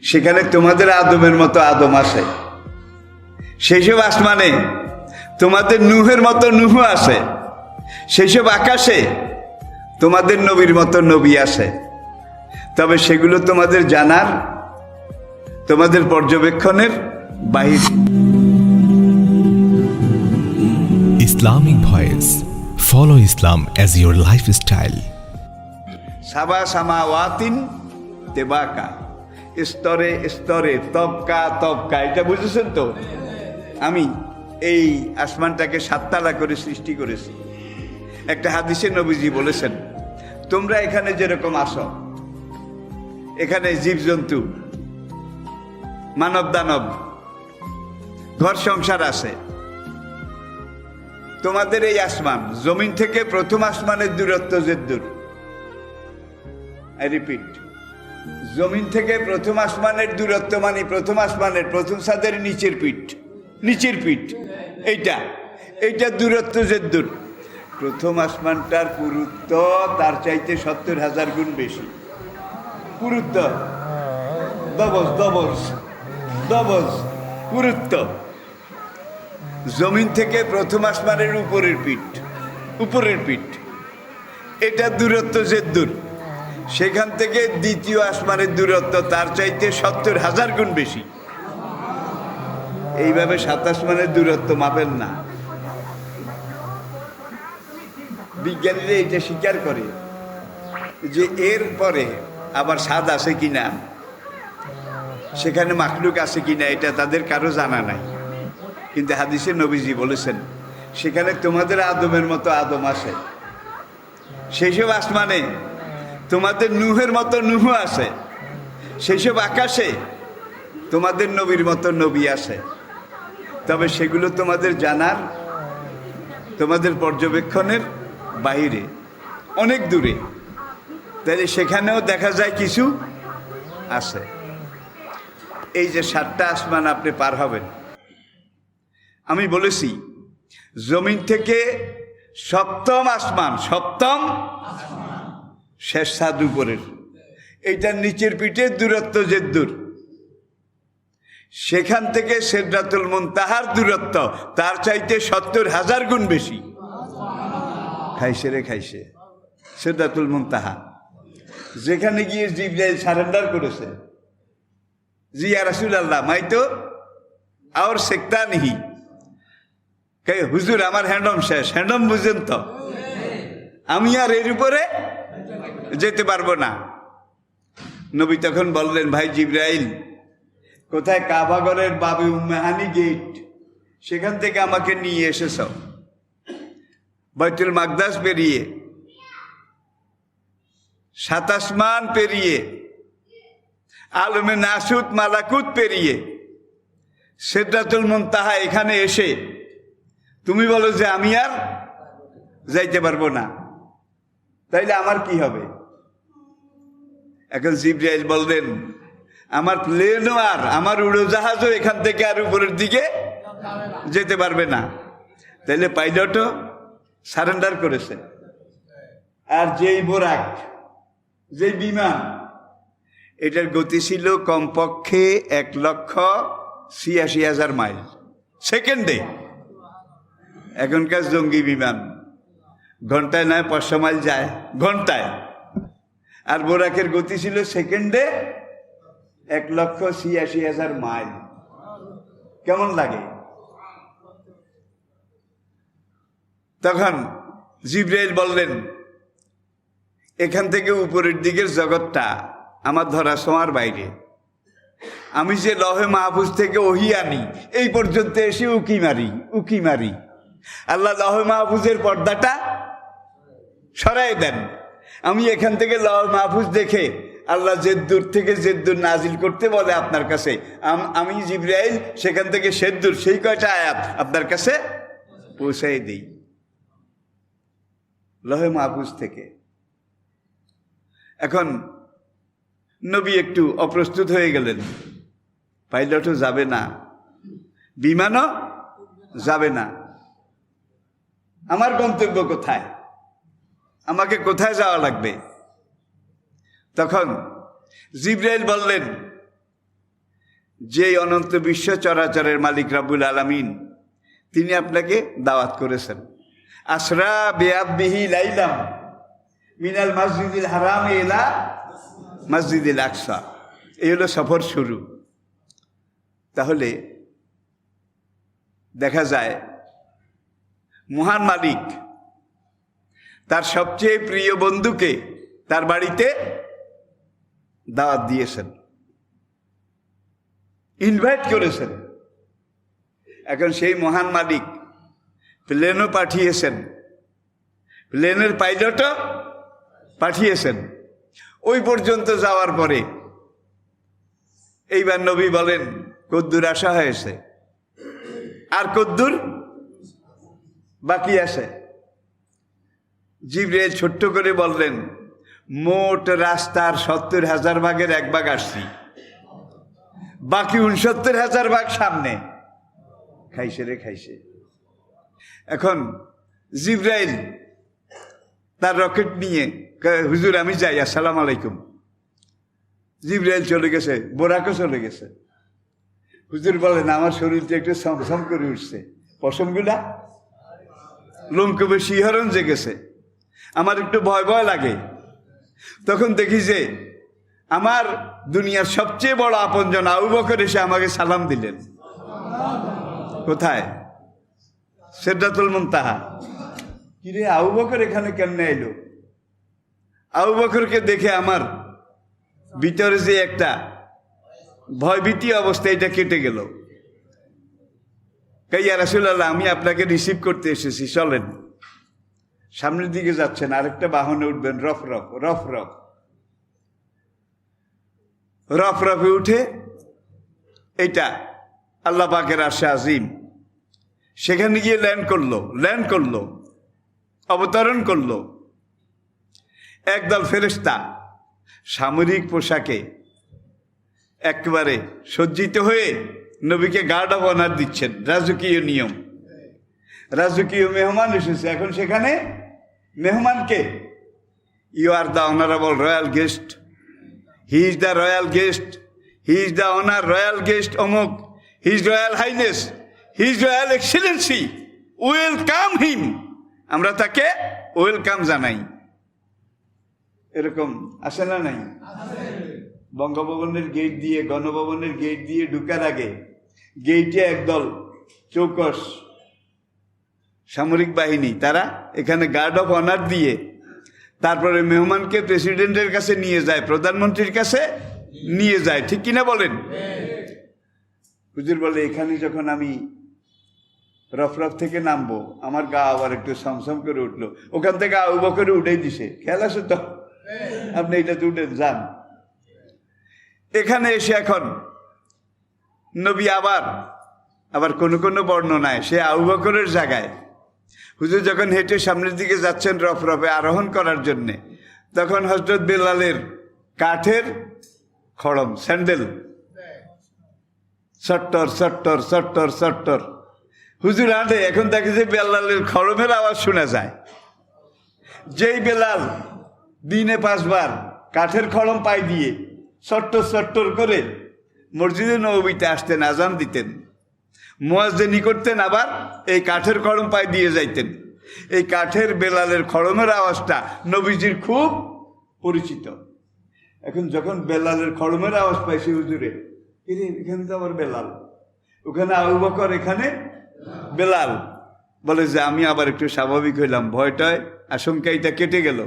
সেখানে তোমাদের আদমের মতো আদম আসে। সেইসব আসমানে তোমাদের নূহের মতো নূহ আসে। সেইসব আকাশে তোমাদের নবীর মতো নবী আসে। তবে সেগুলো তোমাদের জানার, তোমাদের পর্যবেক্ষণের বাহিরে। Islamic Voice. Follow Islam as your lifestyle. সাবা সামাওয়াতিন তেবাকা, স্তরে স্তরে, তবকা তবকা। এটা বুঝেছেন তো? আমি এই আসমানটাকে 7 তালা করে সৃষ্টি করেছি। একটা হাদিসে নবীজি বলেছেন, তোমরা এখানে যেরকম আসো, এখানে জীবজন্তু, মানব দানব, ঘর সংসার আছে। তোমাদের এই আসমান, জমিন থেকে প্রথম আসমানের দূরত্ব যে দূর, আই রিপিট, জমিন থেকে প্রথম আসমানের দূরত্ব মানে প্রথম আসমানের প্রথম ছাদের নিচের পিঠ, এইটা দূরত্ব যে দূর। প্রথম আসমানটার পুরুত্ব তার চাইতে 70,000 গুণ বেশি। পুরুত্ব দবজ পুরুত্ব। জমিন থেকে প্রথম আসমানের উপরের পিঠ, এটা দূরত্ব যে দূর। সেখান থেকে দ্বিতীয় আসমানের দূরত্ব তার চাইতে 70,000 গুণ বেশি। এইভাবে 7 আসমানের দূরত্ব মাপেন না। বিজ্ঞানীরা এটা স্বীকার করে যে এর পরে আবার স্বাদ আছে কিনা, সেখানে মাখলুক আছে কিনা, এটা তাদের কারো জানা নাই। কিন্তু হাদিসে নবীজি বলেছেন, সেখানে তোমাদের আদমের মতো আদম আসে। সেইসব আসমানে তোমাদের নূহের মতো নূহ আসে। সেইসব আকাশে তোমাদের নবীর মতো নবী আসে। তবে সেগুলো তোমাদের জানার, তোমাদের পর্যবেক্ষণের বাহিরে, অনেক দূরে। তাই সেখানেও দেখা যায় কিছু আছে। এই যে 7টা আসমান আপনি পার হবেন, আমি বলেছি জমিন থেকে সপ্তম আসমান, শেষ ছাদ উপরের, এইটার নিচের পিঠে দূরত্ব যে দূর। সেখান থেকে সিদরাতুল মুনতাহার দূরত্ব তার চাইতে 70,000 গুণ বেশি। খাইছে সিদরাতুল মুনতাহা, যেখানে গিয়ে জিবরাইল সারেন্ডার করেছে, জি ইয়া রাসূলুল্লাহ মাইতো আর সেক্তা নেই, হুজুর আমার হ্যান্ডম শেষ। হ্যান্ডম বুঝেন তো, আমি আর এর উপরে যেতে পারবো না। নবী তখন বললেন, ভাই জিবরাইল, কোথায়? কাবাগরের বাবে উম্মেহানি গেট, সেখান থেকে আমাকে নিয়ে এসেছ। বাইতুল মাকদাস পেরিয়ে, 7 আসমান পেরিয়ে, আলমে নাসুত মালাকুত পেরিয়ে, সিদরাতুল মুনতাহা এখানে এসে তুমি বলো যে আমি আর যাইতে পারবো না, তাইলে আমার কি হবে? এখন জিবরাইল বললেন, আমার প্লেনও আর আমার উড়োজাহাজও এখান থেকে আর উপরের দিকে যেতে পারবে না। তাইলে পাইলটও সারেন্ডার করেছে। আর যেই বোরাক, যেই বিমান, এটার গতি ছিল কমপক্ষে 1,86,000 মাইল সেকেন্ডে। এখনকার জঙ্গি বিমান ঘন্টায় নয় 500 মাইল যায় ঘন্টায়, আর বোরাকের গতি ছিল সেকেন্ডে 1,86,000 মাইল। কেমন লাগে? তখন জিবরাইল বললেন, এখান থেকে উপরের দিকের জগৎটা আমার ধরা ছোঁয়ার বাইরে। আমি যে লহে মাহফুজ থেকে ওহী আনি, এই পর্যন্ত এসে উকি মারি। আল্লাহ লহে মাহফুজের পর্দাটা সরাই দেন। আমি এখান থেকে লহে মাহফুজ দেখে আল্লাহ যে দূর থেকে যে দূর নাজিল করতে বলে আপনার কাছে, আমি জিবরাইল সেখান থেকে সে দূর সেই কয়টা আয়াত আপনার কাছে পৌঁছাই দিই লহে মাহফুজ থেকে। এখন নবী একটু অপ্রস্তুত হয়ে গেলেন। পাইলটও যাবে না, বিমানও যাবে না, আমার গন্তব্য কোথায়? আমাকে কোথায় যাওয়া লাগবে? তখন জিবরাইল বললেন, যেই অনন্ত বিশ্ব চরাচরের মালিক রব্বুল আলামিন তিনি আপনাকে দাওয়াত করেছেন। আসরা বিআবদিহি লাইলাম মিনাল মসজিদিল হারাম ইলা মসজিদিল আকসা, এই হলো সফর শুরু। তাহলে দেখা যায় মহান মালিক তার সবচেয়ে প্রিয় বন্ধুকে তার বাড়িতে দাওয়াত দিয়েছেন, ইনভাইট করেছেন। এখন সেই মহান মালিক প্লেনও পাঠিয়েছেন, প্লেনের পাইলটও পাঠিয়েছেন। ওই পর্যন্ত যাওয়ার পরে এইবার নবী বলেন কদ্দুর আসা হয়েছে, আর কদ্দুর বাকি আছে। জিবরাইল ছোট্ট করে বললেন, মোট রাস্তার 70,000 ভাগের 1 ভাগ আসছি, বাকি 69,000 ভাগ সামনে। খাইছে রে খাইছে। এখন জিবরাইল তার রকেট নিয়ে হুজুর আমি যাই, আসসালামু আলাইকুম। জিবরাইল চলে গেছে, বোরাকও চলে গেছে। হুজুর বলেন আমার শরীরটা একটু সমসম করে উঠছে, পশমগুলা লোমকূপে শিহরণ জেগেছে, আমার একটু ভয় ভয় লাগে। তখন দেখি যে আমার দুনিয়ার সবচেয়ে বড় আপনজন আবু বকর এসে আমাকে সালাম দিলেন। কোথায়? সিদরাতুল মুনতাহা। কিরে আবু বকর এখানে কেমনে এলো? আবু বকরকে দেখে আমার ভিতরে যে একটা ভয়ভীতি অবস্থা, এটা কেটে গেল। ইয়া রাসূলুল্লাহ, আমি আপনাকে রিসিভ করতে এসেছি, চলেন। সামনের দিকে যাচ্ছেন, আরেকটা বাহনে উঠবেন, রফ রফ রফ রফ রফ রফে উঠে এইটা আল্লাহ পাকের আরশে আজিম, সেখানে গিয়ে ল্যান্ড করলো, অবতরণ করলো। একদল ফেরেশতা সামরিক পোশাকে একেবারে সজ্জিত হয়ে নবীকে গার্ড অফ অনার দিচ্ছেন। রাজকীয় নিয়ম, রাজকীয় মেহমান এসেছে। এখন সেখানে মেহমানকে, you are the honourable royal guest, he is the royal guest, he is the honour royal guest অমুক, his royal highness, his royal excellency, welcome him. আমরা তাকে ওয়েলকাম জানাই। এরকম আসে না নাই? বঙ্গভবনের গেট দিয়ে, গণভবনের গেট দিয়ে ঢুকার আগে গেইটে একদল চৌকস সামরিক বাহিনী, তারা এখানে গার্ড অফ অনার দিয়ে তারপরে মেহমানকে প্রেসিডেন্টের কাছে নিয়ে যায়, প্রধানমন্ত্রীর কাছে নিয়ে যায়। ঠিক কিনা বলেন? হুজুর বলে এখানে যখন আমি রফরফ থেকে নামবো, আমার গা আবার একটু সমসম করে উঠলো। ওখান থেকে আবু বকর উঠেই দিছে, খেয়াল আছে তো? আপনি এটাতে উঠে যান। এখানে এসে এখন নবী আবার কোনো বর্ণনায় সে আবু বকরের জায়গায়, হুজুর যখন হেঁটে সামনের দিকে যাচ্ছেন রফরফে আরোহণ করার জন্যে, তখন হযরত বেলালের কাঠের খড়ম, স্যান্ডেল সট্টর সট্টর সট্টর সট্টর হুজুর হাঁটে। এখন দেখে যে বেলালের খড়মের আওয়াজ শোনা যায়। যেই বেলাল দিনে 5 বার কাঠের খড়ম পাই দিয়ে সট্টর সট্টর করে মসজিদে নববীতে আসতেন, আজান দিতেন, মুয়াজ্জিনি করতেন, আবার এই কাঠের খড়ম পাই দিয়ে যাইতেন। এই কাঠের বেলালের খড়মের আওয়াজটা নবীজির খুব পরিচিত। এখন যখন বেলালের খড়মের আওয়াজ পাইছে হুজুরে, এখানে তো আবার বেলাল, ওখানে আবু বকর, এখানে বেলাল। বলে যে আমি আবার একটু স্বাভাবিক হইলাম, ভয়টায় আশঙ্কাইটা কেটে গেল।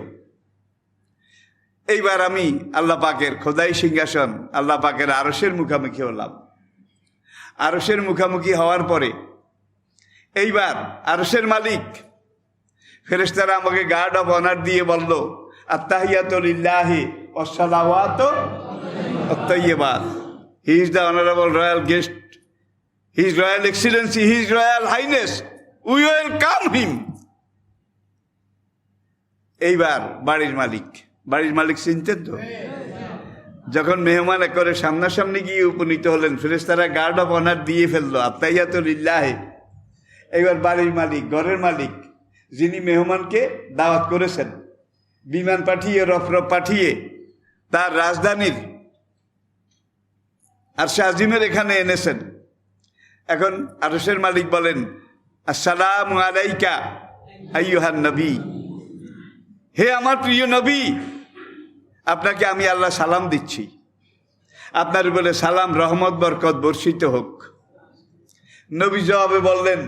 এইবার আমি আল্লাহ পাকের খোদাই সিংহাসন, আল্লাহ পাকের আরশের মুখামুখি হলাম। আরশের মুখামুখি হওয়ার পরে এইবার আরশের মালিক ফেরেশতারা আমাকে গার্ড অফ অনার দিয়ে বলল, আত্তাহিয়াতু লিল্লাহি ওয়াসসালাওয়াতু আত-তাইয়্যিবাত, he is the honourable royal guest, his royal excellency, his royal highness, we welcome him. এইবার বাড়ির মালিক চিনতেন তো? যখন মেহমান করে সামনাসামনি গিয়ে উপনীত হলেন, ফেরেশতারা গার্ড অফ অনার দিয়ে ফেললো, আত্তাহিয়াতু লিল্লাহি। এইবার বাড়ির মালিক, ঘরের মালিক, যিনি মেহমানকে দাওয়াত করেছেন, বিমান পাঠিয়ে, রফরফ পাঠিয়ে তার রাজধানীর আরশে আজিমের এখানে এনেছেন। এখন আরশের মালিক বলেন, আসসালামু আলাইকা আইয়ুহান নবী, হে আমার প্রিয় নবী, আপনাকে আমি আল্লাহ সালাম দিচ্ছি, আপনার উপরে সালাম রহমত বরকত বর্ষিত হোক। নবী জবাবে বললেন,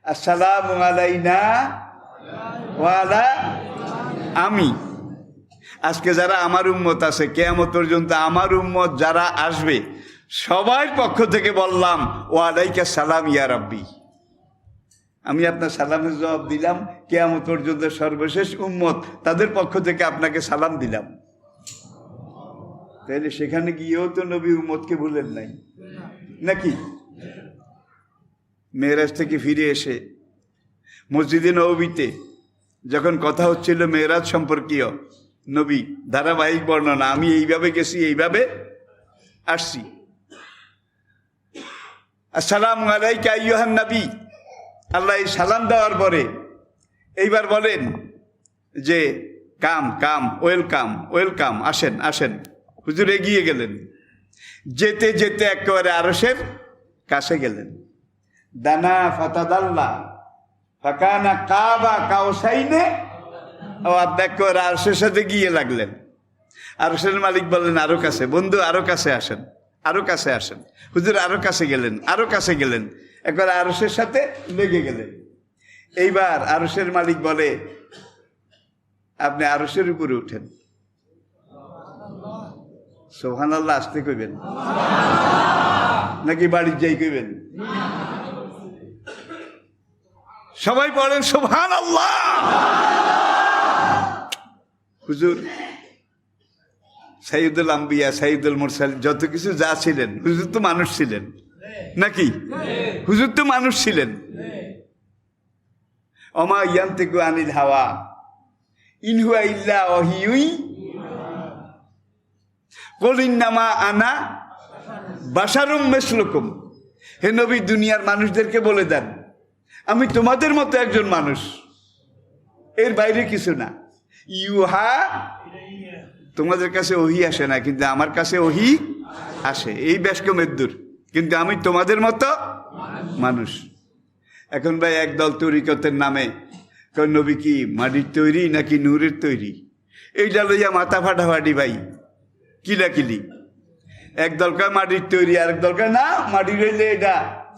আসসালামু আলাইনা ওয়া আলা আমি। আজকে যারা আমার উম্মত আছে, কিয়ামত পর্যন্ত আমার উম্মত যারা আসবে, সবার পক্ষ থেকে বললাম, ওয়া আলাইকা সালাম ইয়া রাব্বি। আমি আপনার সালামের জবাব দিলাম, কিয়ামত পর্যন্ত সর্বশেষ উম্মত তাদের পক্ষ থেকে আপনাকে সালাম দিলাম। তাহলে সেখানে গিয়েও তো নবী উম্মতকে ভুলেন নাই নাকি? মেরাজ থেকে ফিরে এসে মসজিদে নববীতে যখন কথা হচ্ছিল মেরাজ সম্পর্কীয়, নবী ধারাবাহিক বর্ণনা, আমি এইভাবে গেছি, এইভাবে আসছি। আসসালামু আলাইকা আইয়ুহান নবী, আল্লাহ এই সালাম দেওয়ার পরে এইবার বলেন যে কাম কাম, ওয়েলকাম ওয়েলকাম, আসেন আসেন। হুজুর এগিয়ে গেলেন, যেতে যেতে একেবারে আরশের কাছে গেলেন। দানা ফাতাদাল্লা ফাকানা কাবা কাউসাইনে, ও আপনি একেবারে আরশের সাথে গিয়ে লাগলেন। আরশের মালিক বললেন, আরো কাছে বন্ধু, আরো কাছে আসেন, আরো কাছে আসেন। হুজুর আরো কাছে গেলেন, আরো কাছে গেলেন, একবার আরশের সাথে লেগে গেলেন। এইবার আরশের মালিক বলে, আপনি আরশের উপরে উঠেন। সুবহানাল্লাহ আসতে কইবেন নাকি বাড়ির যাই কইবেন? সবাই বলেন সুবহানাল্লাহ। হুজুর সাইয়্যিদুল আম্বিয়া, সাইয়্যিদুল মুরসালিন, যত কিছু যা ছিলেন, হুজুর তো মানুষ ছিলেন নাকি? হুজুর তো মানুষ ছিলেন। ওমা ইয়ান্তিকু আনিল হাওয়া ইন হুয়া ইল্লা ওয়াহিয়ুই কুল ইন্নামা আনা বাশারুম মিসলুকুম। হে নবী, দুনিয়ার মানুষদেরকে বলে দেন, আমি তোমাদের মতো একজন মানুষ, এর বাইরে কিছু না। ইউহা, তোমাদের কাছে ওহি আসে না, কিন্তু আমার কাছে ওহি আসে, এই ব্যাসকমের দূর, কিন্তু আমি তোমাদের মতো মানুষ। এখন ভাই একদল তরিকতের নামে নবী কি মাটির তৈরি নাকি নূরের তৈরি, এইটা লইয়া মাথা ফাটাফাটি ভাই, কিলাকিলি। একদল কয় মাটির তৈরি, আর একদল কয় না, মাটির হইলে এটা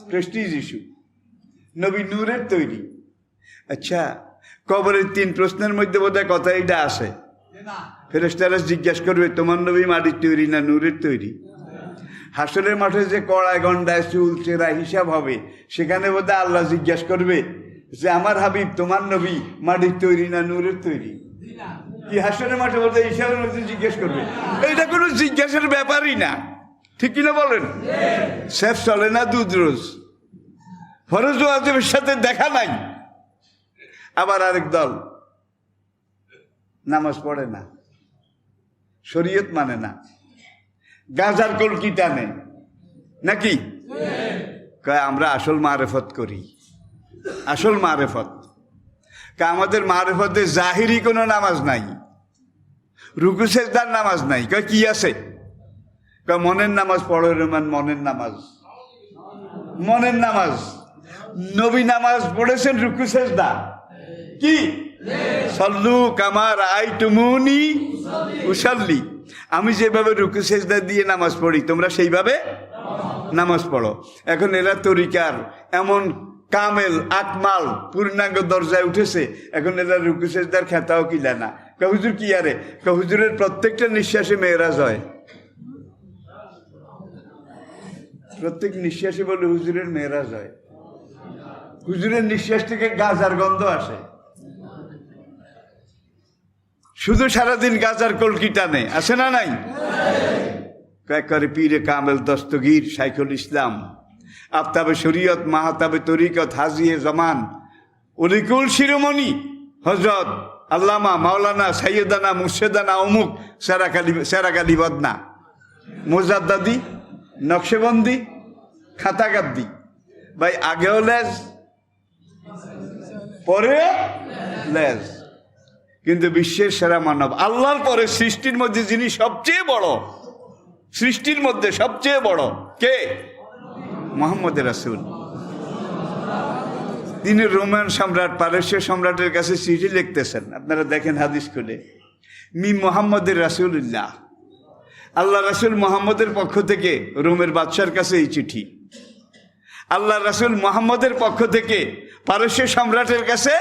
প্রেস্টিজ ইস্যু, নবী নূরের তৈরি। আচ্ছা, কবরের 3 প্রশ্নের মধ্যে বোধহয় কথা এইটা আসে। ফেরেশতারা জিজ্ঞাসা করবে, তোমার নবী মাটির তৈরি না নূরের তৈরি? হাসরের মাঠে যে কড়ায় গন্ডায় চুল চেরা হিসাব হবে, সেখানে বোধহয় আল্লাহ জিজ্ঞাসা করবে যে আমার হাবিব, তোমার নবী মাটির তৈরি না নূরের তৈরি? কি হাসরের মাঠে বোধহয় হিসাবের মধ্যে জিজ্ঞেস করবে? এইটা কোনো জিজ্ঞাসার ব্যাপারই না, ঠিক কিনা বলেন? শেফ চলে না দুধ রোজ, ফরজ ওয়াজিবের সাথে দেখা নাই। আবার আরেক দল নামাজ পড়ে না, শরীয়ত মানে না, গাঁজার কলকি টানে নাকি? কয় আমরা আসল মারেফত করি, আসল মারেফত। আমাদের মারেফতে জাহিরি কোনো নামাজ নাই, রুকু সেজদার নামাজ নাই। কয় কি আছে? কয় মনের নামাজ পড়ো রেমান, মনের নামাজ, মনের নামাজ। নবী নামাজ পড়েছেন রুকু সেজদা, কি সল্লু কামার আইতুমুনি উসাল্লি, আমি যেভাবে রুকু সেজদা দিয়ে নামাজ পড়ি তোমরা সেইভাবে নামাজ পড়ো। এখন এরা তরিকার এমন কামেল আকমাল পূর্ণাঙ্গ দরজায় উঠেছে, এখন এরা রুকু সেজদার খেতাও কিলা না। হুজুর কি আরে, হুজুরের প্রত্যেকটা নিঃশ্বাসে মেয়েরাজ হয়, প্রত্যেক নিঃশ্বাসে বলে হুজুরের মেয়েরাজ হয়। হুজুরের নিঃশ্বাস থেকে গাজার গন্ধ আসে, শুধু সারাদিন গাজার কলকি টানে, আসে না নাই? কয়েক করে পীরে কামেল দস্তগীর শাইখুল ইসলাম, আফতাবে শরীয়ত, মাহতাবে তরিকত, হাজিয়ে জমান, অলিকুল শিরোমণি হজরত আল্লামা মাওলানা সাইয়্যিদানা মুর্শেদানা অমুক সেরাকালি বদনা, মোজাদ্দাদি, নকশেবন্দি, খাতাগাদ্দি। ভাই আগেও লেজ পরে লেজ, কিন্তু বিশ্বের সেরা মানব, আল্লাহর পরে সৃষ্টির মধ্যে যিনি সবচেয়ে বড়, সৃষ্টির মধ্যে সবচেয়ে বড় কে? মুহাম্মদ রাসূল। তিনি রোমান সম্রাট, পারস্য সম্রাটের কাছে চিঠি লিখতেছেন। আপনারা দেখেন হাদিস খুলে, মি মুহাম্মদের রাসূলুল্লাহ, আল্লাহ রাসূল মুহাম্মদের পক্ষ থেকে রোমের বাদশার কাছে এই চিঠি। আল্লাহ রাসূল মুহাম্মদের পক্ষ থেকে পারস্য সম্রাটের কাছে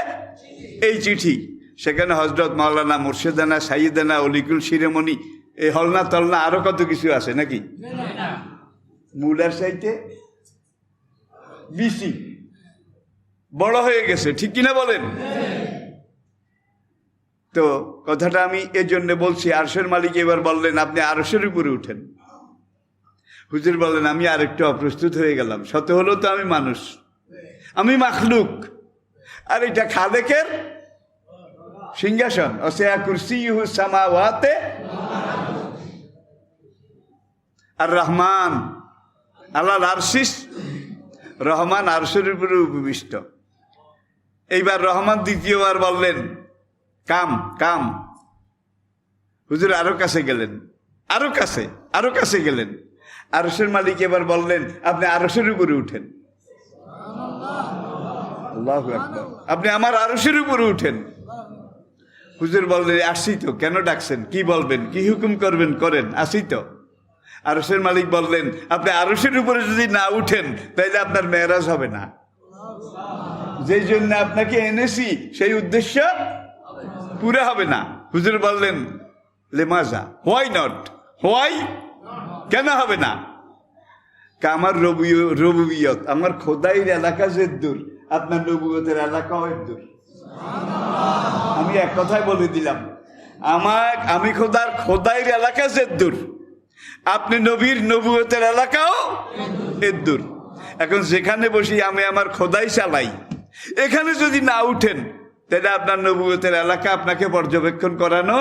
এই চিঠি। সেখানে হযরত মাওলানা মুর্শিদানা সাইয়েদানা অলিকুল শিরোমণি, এই হলনা তলনা আরো কত কিছু আছে নাকি? মুলার সাইতে বিসি বড় হয়ে গেছে, ঠিক কিনা বলেন? তো কথাটা আমি এই জন্য বলছি, আরশের মালিক এবার বললেন আপনি আরশের উপরে উঠেন। হুজুর বললেন আমি আরেকটু অপ্রস্তুত হয়ে গেলাম, শত হলো তো আমি মানুষ, আমি মাখলুক, আর এটা খালেকের সিংহাসন। ওয়াসি'a কুরসিয়ুহু সামাওয়াতে আর রহমান আলাল আরশিস, রহমান আরশের উপরে উপবিষ্ট। এইবার রহমান দ্বিতীয়বার বললেন কাম কাম। হুজুর আরো কাছে গেলেন, আরো কাছে, আরো কাছে গেলেন। আরশের মালিক এবার বললেন আপনি আরশের উপরে উঠেন। আল্লাহু আকবার, আপনি আমার আরশের উপরে উঠেন। হুজুর বললেন আসি তো, কেন ডাকছেন, কি বলবেন, কি হুকুম করবেন করেন, আসি তো। আরশের মালিক বললেন আপনি আরশের উপরে যদি না উঠেন তাহলে আপনার মেরাজ হবে না, যেই জন্য আপনাকে এনেছি সেই উদ্দেশ্য পুরো হবে না। হুজুর বললেন লেমাজা, হোয়াই নট, হোয়াই, কেন হবে না? আমার রবুবিয়ত, আমার খোদাইর এলাকা যে দূর, আপনার নবুয়তের এলাকাও দূর। আমি এক কথায় বলে দিলাম, আমি খোদাইর এলাকা যে দূর, আপনি নবীর নবুয়তের এলাকাও এর দূর। এখন যেখানে বসি আমি আমার খোদাই চালাই, এখানে যদি না উঠেন তাহলে আপনার নবুয়তের এলাকা আপনাকে পর্যবেক্ষণ করানো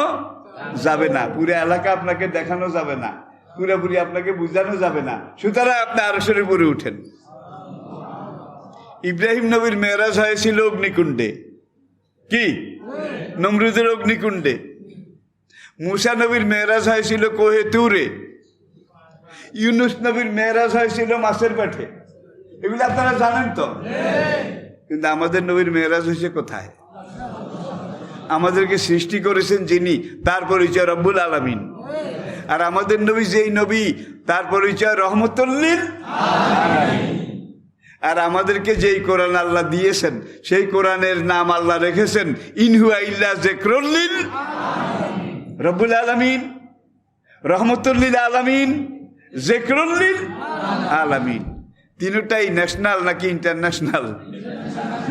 যাবে না, পুরো এলাকা আপনাকে দেখানো যাবে না, পুরোপুরি আপনাকে বুঝানো যাবে না। সুতরাং আপনি আরশের উপরে উঠেন। ইব্রাহিম নবীর মেরাজ হয়েছিল অগ্নিকুণ্ডে, কি নমরুদের অগ্নিকুণ্ডে। মুসা নবীর মেরাজ হয়েছিল কোহে তুরে। ইউনুস নবীর মেরাজ হয়েছিল মাছের পেটে। এগুলো আপনারা জানেন তো। কিন্তু আমাদের নবীর মেরাজ হয়েছে কোথায়? আমাদেরকে সৃষ্টি করেছেন যিনি, তার পরিচয় রব্বুল আলামিন। আর আমাদের নবী যেই নবী, তার পরিচয় রহমতুল লিল আলামিন। আর আমাদেরকে যেই কোরআন আল্লাহ দিয়েছেন সেই কোরআনের নাম আল্লাহ রেখেছেন ইন হুয়া ইল্লা যিকরুল লিল রব্বুল আলামিন, রহমতুল লিল আলামিন, যিকরুল লিল আলামিন। তিনটাই ন্যাশনাল নাকি ইন্টারন্যাশনাল?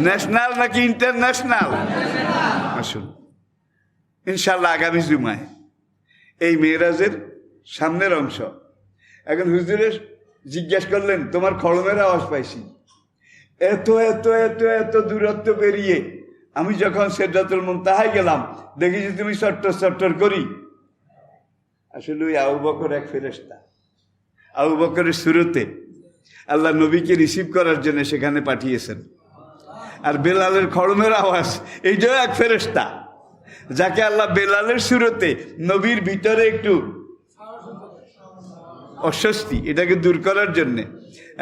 ন্যাশনাল নাকি ইন্টারন্যাশনাল? আসুন ইনশাআল্লাহ আগামী জুমায় এই মেরাজের সামনের অংশ। এখন হুজুরে জিজ্ঞেস করলেন তোমার খড়মের আওয়াজ পাইছি, এত এত এত এত দূরত্ব পেরিয়ে আমি যখন সিদরাতুল মুনতাহায় গেলাম দেখি যে তুমি চট্টর চট্টর করি। আসলে ওই আবু বকর এক ফেরেশতা, আবু বকরের সুরতে আল্লাহ নবীকে রিসিভ করার জন্য সেখানে পাঠিয়েছেন। আর বেলালের খড়মের আওয়াজ এইটাও এক ফেরেশতা, যাকে আল্লাহ বেলালের সুরতে নবীর ভিতরে একটু অস্বস্তি, এটাকে দূর করার জন্যে।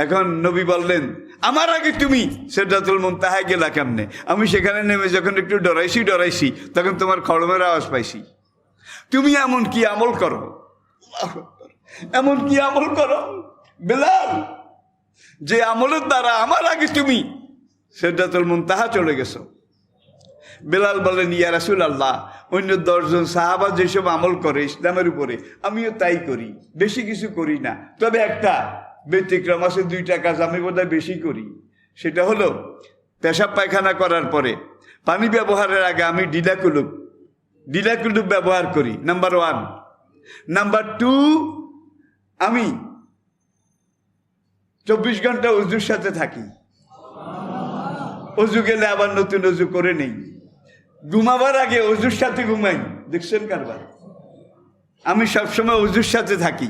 এখন নবী বললেন আমার আগে তুমি সিদরাতুল মুনতাহায় গেলা কেমনে? আমি সেখানে নেমে যখন একটু ডরাইছি তখন তোমার খড়মের আওয়াজ পাইছি। তুমি এমন কি আমল করো, এমন কি আমল করো বেলাল, যে আমলের দ্বারা আমার আগে তুমি সিদরাতুল মুনতাহা চলে গেছো? বেলাল বলেন ইয়া রাসূলুল্লাহ, অন্য 10 জন সাহাবা যেসব আমল করে ইসলামের উপরে আমিও তাই করি, বেশি কিছু করি না। তবে একটা ব্যতিক্রম আছে, 2টা কাজ আমি বোধহয় বেশি করি। সেটা হলো পেশাব পায়খানা করার পরে পানি ব্যবহারের আগে আমি ডিলাকুলুপ ব্যবহার করি, নাম্বার 1। নাম্বার 2, আমি 24 ঘন্টা ওযুর সাথে থাকি। অজু গেলে আবার নতুন অজু করে নেই। ঘুমাবার আগে অজুর সাথে ঘুমাই, দেখছেন কারবার? আমি সবসময় অজুর সাথে থাকি,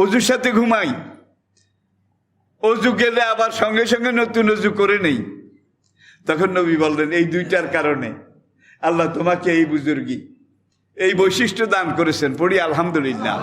অজুর সাথে ঘুমাই। অজু গেলে আবার সঙ্গে সঙ্গে নতুন অজু করে নেই। তখন নবী বললেন এই 2টার কারণে আল্লাহ তোমাকে এই বুজুর্গি, এই বৈশিষ্ট্য দান করেছেন। পড়ি আলহামদুলিল্লাহ।